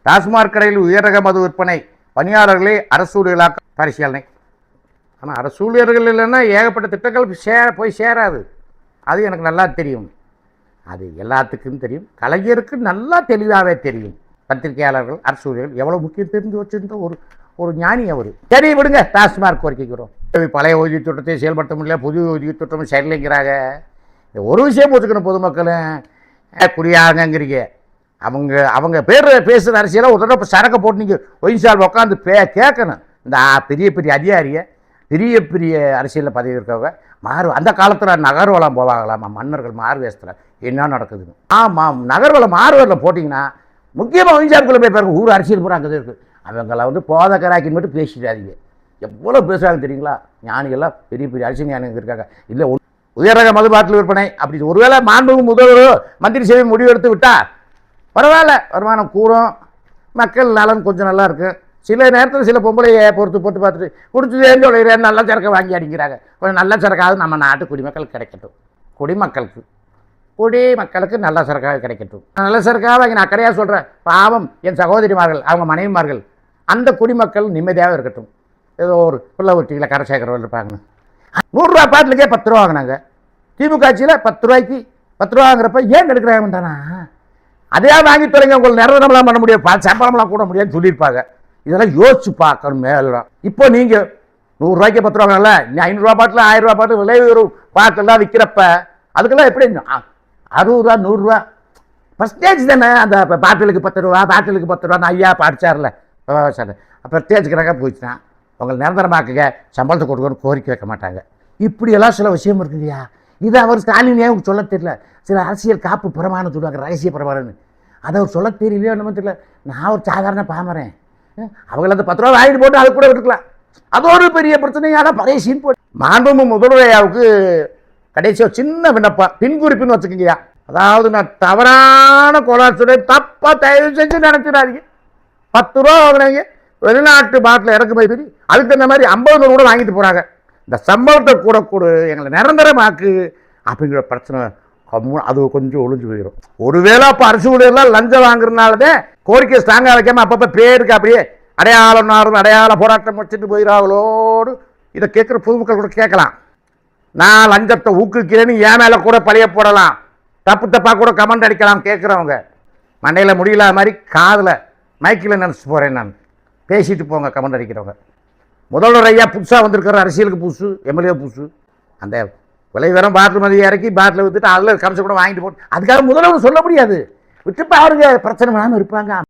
டாஸ்மாக் கடையில் உயர் ரக மது விற்பனை, பணியாளர்களை அரசு ஊழியர்களாக்க பரிசீலனை. ஆனால் அரசு ஊழியர்கள் இல்லைன்னா ஏகப்பட்ட திட்டங்கள் போய் சேராது. அது எனக்கு நல்லா தெரியும். அது எல்லாத்துக்கும் தெரியும். கலைஞருக்கு நல்லா தெளிவாகவே தெரியும். பத்திரிகையாளர்கள், அரசு ஊழியர்கள் எவ்வளோ முக்கியம் தெரிஞ்சு வச்சுருந்த ஒரு ஞானி அவர். சரி விடுங்க, டாஸ்மாக் கோரிக்கைக்கிறோம். பழைய ஓய்வு திட்டத்தை செயல்படுத்த முடியல, புதிய ஓய்வு திட்டமும் சரியில்லைங்கிறாங்க. ஒரு விஷயம் போச்சுக்கணும், பொதுமக்களும் குறியாகங்கிறீங்க. அவங்க பேசுகிற அரசியலாக ஒரு தடவை சரக்கை போட்டு நீங்கள் ஒய்சால் உட்காந்து கேட்கணும். இந்த பெரிய பெரிய அதிகாரியை, பெரிய பெரிய அரசியலில் பதவி இருக்கவங்க அந்த காலத்தில் நகர்வலம் போவாங்களாம் மன்னர்கள் மாறு வேஷத்தில். என்ன நடக்குதுன்னு. ஆமாம், நகர்வலம் மாறுவரில் போட்டிங்கன்னா முக்கியமாக ஒய்சால்குள்ளே போய் பாருங்க, ஊர் அரசியல் பூரா அங்கே இருக்குது. அவங்கள போதக்கராக்கின்னு மட்டும் பேசிடாதீங்க. எவ்வளோ பேசுகிறாங்க தெரியுங்களா? ஞானிகள்லாம் பெரிய பெரிய அரசியல் ஞானிகள் இருக்காங்க. இல்லை உயரக மது பாட்டில் விற்பனை அப்படி ஒருவேளை மாண்புமிகு முதல்வரோ மந்திரி சேவை முடிவெடுத்து விட்டால் பரவாயில்ல, வருமானம் கூடும், மக்கள் நலன் கொஞ்சம் நல்லா இருக்குது. சில நேரத்தில் சில பொம்பளையை போட்டு பார்த்துட்டு குடிச்சதேன்னு சொல்லிடுறேன், நல்ல சரக்கை வாங்கி அடிக்கிறாங்க. கொஞ்சம் நல்ல சரக்காவது நம்ம நாட்டு குடிமக்களுக்கு கிடைக்கட்டும். குடிமக்களுக்கு நல்ல சரக்காக கிடைக்கட்டும். நல்ல சரக்காக வாங்கி நான் கடையாக சொல்கிறேன். பாவம் என் சகோதரிமார்கள், அவங்க மனைவிமார்கள், அந்த குடிமக்கள் நிம்மதியாக இருக்கட்டும். ஏதோ ஒரு பிள்ளை ஒட்டியில் கரை சேர்க்கிறவர்கள் இருப்பாங்க. 100 ரூபா பாட்டிலுக்கே 10 ரூபா வாங்கினாங்க. திமுக ஆட்சியில் 10 ரூபாய்க்கு 10 ரூபா வாங்குறப்ப ஏன் எடுக்கிறாங்கன்றானா? அதே வாங்கி தொலைங்க, உங்களுக்கு நிரந்தரம்லாம் பண்ண முடியாது, சம்பளம்லாம் கூட முடியாதுன்னு சொல்லியிருப்பாங்க. இதெல்லாம் யோசிச்சு பார்க்கணும். மேலாம் இப்போ நீங்கள் 100 ரூபாய்க்கு 10 ரூபா வாங்கல, 500 ரூபா பாட்டில் 1000 ரூபா பாட்டில் விலை உயர்வு பாட்டெல்லாம் விற்கிறப்ப அதுக்கெல்லாம் எப்படி 60 ரூபா 100 ரூபா பர்ஸ்டேஜ் தானே? அந்த பாட்டிலுக்கு 10 ரூபா, பாட்டிலுக்கு 10 ரூபா ஐயா பாடிச்சார்ல சார், பர்ஸ்டேஜுக்கு போயிடுச்சுன்னா உங்களை நிரந்தரமாக்குங்க, சம்பளத்தை கொடுக்கணும்னு கோரிக்கை வைக்க மாட்டாங்க. இப்படியெல்லாம் சில விஷயம் இருக்குங்கய்யா. இது அவர் ஸ்டாலினே சொல்ல தெரியல. சில அரசியல் காப்பு பிரமாணம் சொல்லுவாங்க, ரகசிய பிரமாணம்னு. அதை அவர் சொல்ல தெரியலையோ என்னமோ தெரியல. நான் ஒரு சாதாரண பாமரேன். அவங்கள அந்த 10 ரூபா வாங்கிட்டு போட்டு அது கூட விட்டுக்கலாம். அது ஒரு பெரிய பிரச்சனையான பழைய சீன் போட்டு. மாண்புமிகு முதல்வரையாவுக்கு கடைசி ஒரு சின்ன விண்ணப்பம், பின்குறிப்புன்னு வச்சுக்கோங்கய்யா. அதாவது நான் தவறான கோலாசுரை தப்பாக தயவு செஞ்சு நினச்சிடாதீங்க. 10 ரூபா வாங்கினாங்க, வெளிநாட்டு பாட்டில் இறக்குமதி பெரிய, அதுக்கு தகுந்த மாதிரி 50 கூட வாங்கிட்டு போகிறாங்க. இந்த சம்பளத்தை கூட எங்களை நிரந்தரமாக்கு அப்படிங்கிற பிரச்சனை அது கொஞ்சம் ஒழிஞ்சு போயிடும். ஒருவேளை அப்போ அரசு ஊழியர்லாம் லஞ்சம் வாங்குறதுனாலதான் கோரிக்கை ஸ்ட்ராங்காக வைக்காம அப்பப்போ பேருக்கு அப்படியே அடையாள போராட்டம் வச்சுட்டு போயிடாங்களோடு இதை கேட்குற பொதுமக்கள் கூட கேட்கலாம். நான் லஞ்சத்தை ஊக்குவிக்கிறேன்னு என் மேலே கூட பழைய போடலாம், தப்பாக கூட கமெண்ட் அடிக்கலாம். கேட்குறவங்க மண்டையில் முடியல மாதிரி காதில் மைக்கில் நினச்சிட்டு போகிறேன் நான். பேசிட்டு போங்க கமெண்ட் அடிக்கிறவங்க. முதல்வர் ஐயா புதுசாக வந்திருக்கிற அரசியலுக்கு புதுசு, எம்எல்ஏ புதுசு. அந்த விலை வெறும் பாட்டில் மதியம் இறக்கி பாட்டில் விற்றுட்டு அதில் கமிஷன் கூட வாங்கிட்டு போட்டு அதுக்காக முதல்வர் சொல்ல முடியாது. விட்டு பாருங்க, பிரச்சனை வேணாமல் இருப்பாங்க.